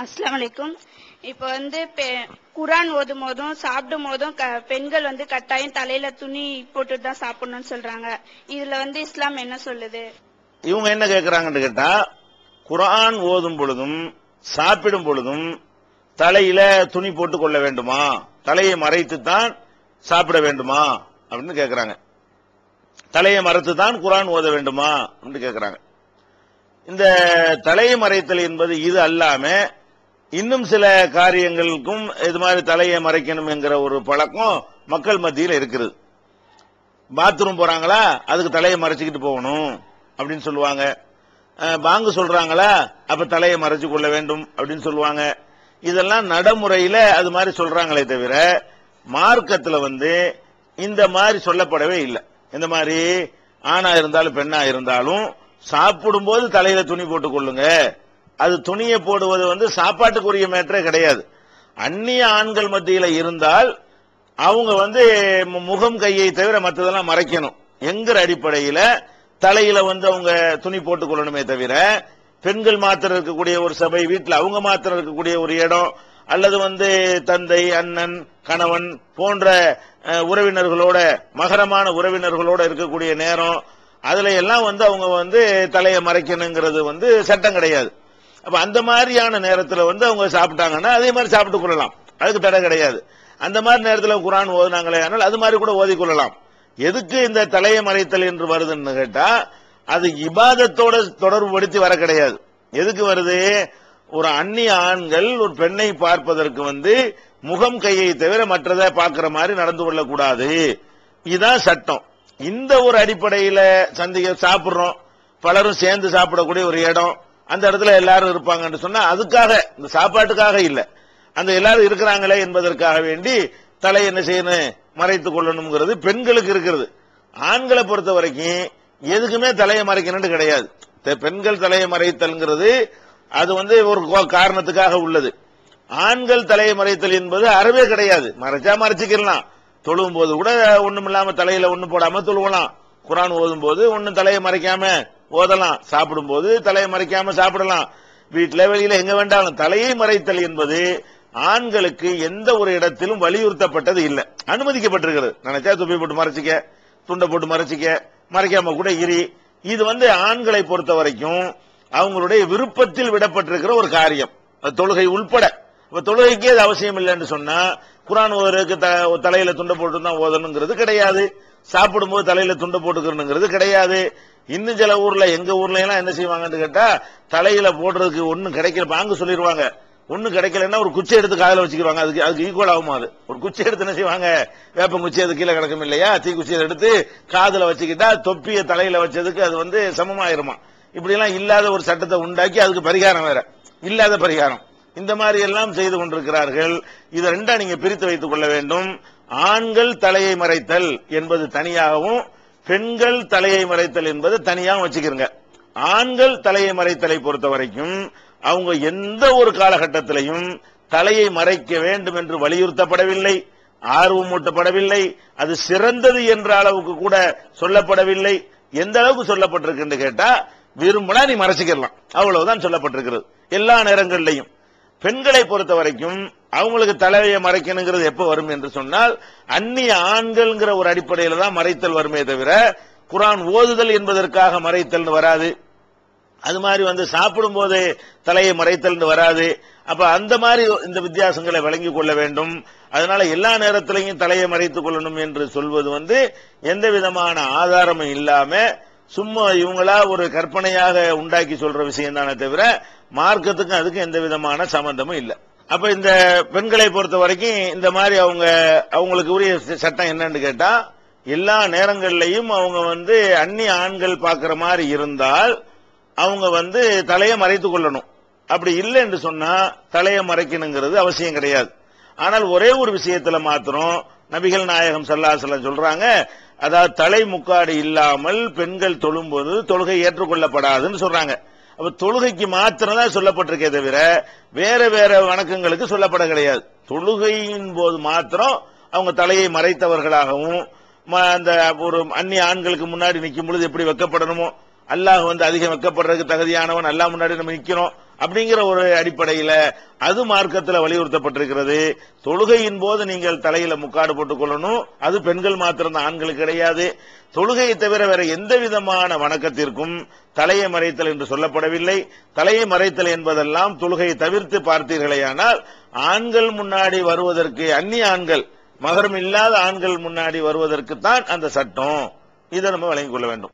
அஸ்ஸலாமு அலைக்கும். இப்போ குரான் ஓதும் போதும் சாப்பிடும் போதும் பெண்கள் கட்டாயம் தலையில துணி போட்டுட்டு தான் சாப்பிடணும்னு சொல்றாங்க. இதுல இஸ்லாம் என்ன சொல்லுது? இவங்க என்ன கேட்கிறாங்கன்னு கேட்டா, குரான் ஓதும் பொழுதும் சாப்பிடும் பொழுதும் தலையில துணி போட்டுக் கொள்ள வேண்டுமா, தலையை மறைத்து தான் சாப்பிட வேண்டுமா அப்படின்னு கேட்கிறாங்க. தலையை மறைத்து தான் குரான் ஓத வேண்டுமா அப்படின்னு கேட்கிறாங்க. இந்த தலையை மறைத்தல் என்பது இது அல்லாம இன்னும் சில காரியங்களுக்கும் இது மாதிரி தலையை மறைக்கணும் என்கிற ஒரு பழக்கம் மக்கள் மத்தியில் இருக்கிறது. பாத்ரூம் போறாங்களா, அதுக்கு தலையை மறைச்சுக்கிட்டு போகணும் அப்படின்னு சொல்லுவாங்க. பாங்கு சொல்றாங்களா, அப்ப தலையை மறைச்சு கொள்ள வேண்டும் அப்படின்னு சொல்லுவாங்க. இதெல்லாம் நடைமுறையில அது மாதிரி சொல்றாங்களே தவிர மார்க்கத்துல இந்த மாதிரி சொல்லப்படவே இல்லை. இந்த மாதிரி ஆணா இருந்தாலும் பெண்ணா இருந்தாலும் சாப்பிடும் போது தலையில துணி போட்டுக் கொள்ளுங்க. அது துணியை போடுவது சாப்பாட்டுக்குரிய மேட்டரே கிடையாது. அந்நிய ஆண்கள் மத்தியில இருந்தால் அவங்க முகம் கையை தவிர மற்றதெல்லாம் மறைக்கணும் என்கிற அடிப்படையில தலையில அவங்க துணி போட்டுக் கொள்ளணுமே தவிர, பெண்கள் மாத்திரம் இருக்கக்கூடிய ஒரு சபை, வீட்டில் அவங்க மாத்திரம் இருக்கக்கூடிய ஒரு இடம், அல்லது தந்தை, அண்ணன், கணவன் போன்ற உறவினர்களோட, மகரமான உறவினர்களோட இருக்கக்கூடிய நேரம், அதுல எல்லாம் அவங்க தலையை மறைக்கணுங்கிறது சட்டம் கிடையாது. அப்ப அந்த மாதிரியான நேரத்தில் அவங்க சாப்பிட்டாங்கன்னா அதே மாதிரி சாப்பிட்டு கொள்ளலாம், அதுக்கு தடை கிடையாது. அந்த மாதிரி நேரத்தில் குரான் ஓதுனாங்களே ஆனால் அது மாதிரி கூட ஓதிக்கொள்ளலாம். எதுக்கு இந்த தலையை மறைத்தல் என்று வருதுன்னு கேட்டா, அது இபாதத்தோட தொடர்பு படுத்தி வர கிடையாது. எதுக்கு வருது? ஒரு அந்நிய ஆண்கள் ஒரு பெண்ணை பார்ப்பதற்கு முகம் கையை தவிர மற்றதை பார்க்கிற மாதிரி நடந்து கொள்ளக்கூடாது. இதுதான் சட்டம். இந்த ஒரு அடிப்படையில சாப்பிடுறோம், பலரும் சேர்ந்து சாப்பிடக்கூடிய ஒரு இடம், அந்த இடத்துல எல்லாரும் இருப்பாங்கன்னு சொன்னா அதுக்காக, இந்த சாப்பாட்டுக்காக இல்ல, அந்த எல்லாரும் இருக்கிறாங்களே என்பதற்காக வேண்டி தலை என்ன செய்யணும், மறைத்துக் கொள்ளணுங்கிறது பெண்களுக்கு இருக்கிறது. ஆண்களை பொறுத்த வரைக்கும் எதுக்குமே தலையை மறைக்கணும்னு கிடையாது. பெண்கள் தலையை மறைத்தல்ங்கிறது அது ஒரு காரணத்துக்காக உள்ளது. ஆண்கள் தலையை மறைத்தல் என்பது அறவே கிடையாது. மறைச்சா மறைச்சிக்கலாம். தொழுவும் போது கூட ஒண்ணும் இல்லாம தலையில ஒண்ணு போடாம தொழுவலாம். குரான் ஓதும் போது ஒன்னும் தலையை மறைக்காம ஓதலாம். சாப்பிடும் போது தலையை மறைக்காம சாப்பிடலாம். வீட்டுல வெளியில எங்க வேண்டாலும் தலையை மறைத்தல் என்பது ஆண்களுக்கு எந்த ஒரு இடத்திலும் வலியுறுத்தப்பட்டது இல்லை, அனுமதிக்கப்பட்டிருக்கிறது. நினைச்சா துப்பி போட்டு மறைச்சிக்க, துண்டை போட்டு மறைச்சிக்க, மறைக்காம கூட இரி. இது ஆண்களை பொறுத்த வரைக்கும் அவங்களுடைய விருப்பத்தில் விடப்பட்டிருக்கிற ஒரு காரியம், தொழுகை உள்பட. தொழுகைக்கே அது அவசியம் இல்லைன்னு சொன்னா குரான் ஓதுறதுக்கு தலையில துண்டை போட்டு தான் ஓதணுங்கிறது கிடையாது. சாப்பிடும் போது தலையில துண்டை போட்டுக்கணுங்கிறது கிடையாது. இன்னும் சில ஊர்ல, எங்க ஊர்ல எல்லாம் என்ன செய்வாங்கன்னு கேட்டா, தலையில போடுறதுக்கு ஒன்னும் கிடைக்கல, பாங்கு சொல்லிடுவாங்க. ஒண்ணு கிடைக்கலன்னா ஒரு குச்சி எடுத்து காதல வச்சுக்கிடுவாங்க. அதுக்கு ஈக்குவல் ஆகுமா? அது ஒரு குச்சி எடுத்து என்ன செய்வாங்க, வேப்பம் குச்சி, அது கீழே கிடக்கும் இல்லையா, தீ குச்சியை எடுத்து காதல வச்சுக்கிட்டா தொப்பிய தலையில வச்சதுக்கு அது சமமாயிருமா. இப்படி எல்லாம் இல்லாத ஒரு சட்டத்தை உண்டாக்கி அதுக்கு பரிகாரம் வேற, இல்லாத பரிகாரம். இந்த மாதிரி எல்லாம் செய்து கொண்டிருக்கிறார்கள். இதை ரெண்டா நீங்க பிரித்து வைத்துக் கொள்ள வேண்டும். ஆண்கள் தலையை மறைத்தல் என்பது தனியாகவும், பெண்கள் தலையை மறைத்தல் என்பது தனியாகவும் வச்சுக்கிறங்க. ஆண்கள் தலையை மறைத்தலை பொறுத்த வரைக்கும் அவங்க எந்த ஒரு காலகட்டத்திலையும் தலையை மறைக்க வேண்டும் என்று வலியுறுத்தப்படவில்லை, ஆர்வம் ஊட்டப்படவில்லை. அது சிறந்தது என்ற அளவுக்கு கூட சொல்லப்படவில்லை. எந்த அளவுக்கு சொல்லப்பட்டிருக்கு கேட்டா, விரும்பினா நீ மறைச்சிக்கலாம், அவ்வளவுதான் சொல்லப்பட்டிருக்கிறது எல்லா நேரங்களிலையும். பெண்களை பொறுத்த வரைக்கும் அவங்களுக்கு தலையை மறைக்கணுங்கிறது எப்ப வரும் என்று சொன்னால், அந்நிய ஆண்கள்ங்கிற ஒரு அடிப்படையில தான் மறைத்தல் வருமே தவிர குரான் ஓதுதல் என்பதற்காக மறைத்தல் வராது. அது மாதிரி சாப்பிடும் போதே தலையை மறைத்தல் வராது. அப்ப அந்த மாதிரி இந்த வித்தியாசங்களை வழங்கிக் கொள்ள வேண்டும். அதனால எல்லா நேரத்திலையும் தலையை மறைத்துக் கொள்ளணும் என்று சொல்வது எந்த விதமான ஆதாரமும் இல்லாம சும்மா இவங்களா ஒரு கற்பனையாக உண்டாக்கி சொல்ற விஷயம் தானே தவிர மார்க்கத்துக்கும் அதுக்கும் எந்த விதமான சம்பந்தமும் இல்லை. அப்ப இந்த பெண்களை பொறுத்த வரைக்கும் இந்த மாதிரி அவங்களுக்கு உரிய சட்டம் என்னன்னு கேட்டா, எல்லா நேரங்களிலையும் அவங்க அந்நிய ஆண்கள் பார்க்கிற மாதிரி இருந்தால் அவங்க தலையை மறைத்துக் கொள்ளணும். அப்படி இல்லை என்று சொன்னா தலையை மறைக்கணுங்கிறது அவசியம் கிடையாது. ஆனால் ஒரே ஒரு விஷயத்துல மாத்திரம் நபிகள் நாயகம் ஸல்லல்லாஹு அலைஹி வஸல்லம் சொல்றாங்க, அதாவது தலை முக்காடு இல்லாமல் பெண்கள் தொழும்போது தொழுகை ஏற்றுக்கொள்ளப்படாதுன்னு சொல்றாங்க. அப்ப தொழுகைக்கு மாத்திரம் தான் சொல்லப்பட்டிருக்கே தவிர வேற வேற வணக்கங்களுக்கு சொல்லப்பட கிடையாது. தொழுகையின் போது மாத்திரம் அவங்க தலையை மறைத்தவர்களாகவும், அந்த ஒரு அந்நிய ஆண்களுக்கு முன்னாடி நிற்கும் பொழுது எப்படி வெக்கப்படணுமோ, அல்லாஹ் அதிகம் வெக்கப்படுறதுக்கு தகுதியானவன், அல்லாஹ் முன்னாடி நம்ம நிக்கிறோம், அப்படிங்கிற ஒரு அடிப்படையில அது மார்க்கத்தில் வலியுறுத்தப்பட்டிருக்கிறது. தொழுகையின் போது நீங்கள் தலையில முக்காடு போட்டுக் கொள்ளணும். அது பெண்கள் மாத்திரம், ஆண்களுக்கு கிடையாது. தொழுகையை தவிர வேற எந்த விதமான வணக்கத்திற்கும் தலையை மறைத்தல் என்று சொல்லப்படவில்லை. தலையை மறைத்தல் என்பதெல்லாம் தொழுகையை தவிர்த்து பார்த்தீர்களேயானால் ஆண்கள் முன்னாடி வருவதற்கு, அந்நிய ஆண்கள், மகரம் இல்லாத ஆண்கள் முன்னாடி வருவதற்கு தான் அந்த சட்டம். இதை நம்ம வழங்கிக் கொள்ள வேண்டும்.